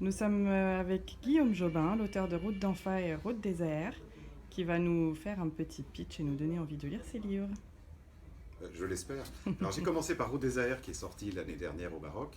Nous sommes avec Guillaume Jobin, l'auteur de Route d'Enfa et Route des Aers, qui va nous faire un petit pitch et nous donner envie de lire ses livres. Je l'espère. Alors j'ai commencé par Route des Aers qui est sorti l'année dernière au Maroc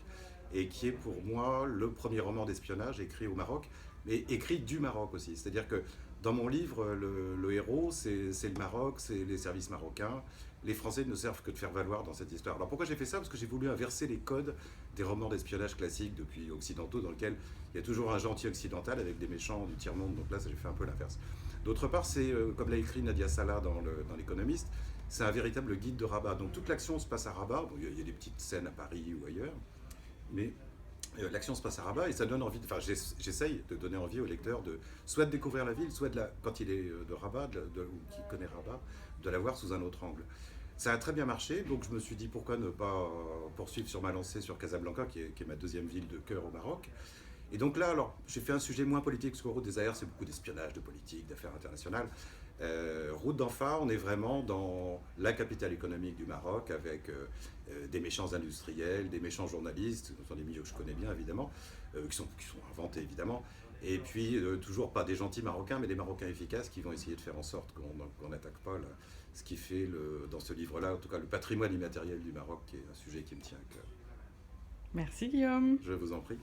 et qui est pour moi le premier roman d'espionnage écrit au Maroc, mais écrit du Maroc aussi. C'est-à-dire que dans mon livre, le héros, c'est le Maroc, c'est les services marocains. Les Français ne servent que de faire valoir dans cette histoire. Alors pourquoi j'ai fait ça? Parce que j'ai voulu inverser les codes des romans d'espionnage classiques depuis occidentaux, dans lesquels il y a toujours un gentil occidental avec des méchants du tiers-monde. Donc là, j'ai fait un peu l'inverse. D'autre part, c'est, comme l'a écrit Nadia Salah dans l'Économiste, c'est un véritable guide de Rabat. Donc toute l'action se passe à Rabat. Bon, il y a des petites scènes à Paris ou ailleurs, mais l'action se passe à Rabat et ça donne envie. Enfin, j'essaye de donner envie au lecteur de soit de découvrir la ville, soit quand il est de Rabat ou qui connaît Rabat, de la voir sous un autre angle. Ça a très bien marché, donc je me suis dit pourquoi ne pas poursuivre sur ma lancée sur Casablanca, qui est ma deuxième ville de cœur au Maroc. Et donc là, alors, j'ai fait un sujet moins politique, parce qu'au Route des Aers, c'est beaucoup d'espionnage, de politique, d'affaires internationales. Route d'Enfa, on est vraiment dans la capitale économique du Maroc, avec des méchants industriels, des méchants journalistes, ce sont des milieux que je connais bien, évidemment, qui sont inventés, évidemment. Et puis, toujours pas des gentils Marocains, mais des Marocains efficaces qui vont essayer de faire en sorte qu'on n'attaque pas ce qui fait, dans ce livre-là, en tout cas, le patrimoine immatériel du Maroc, qui est un sujet qui me tient à cœur. Merci Guillaume. Je vous en prie.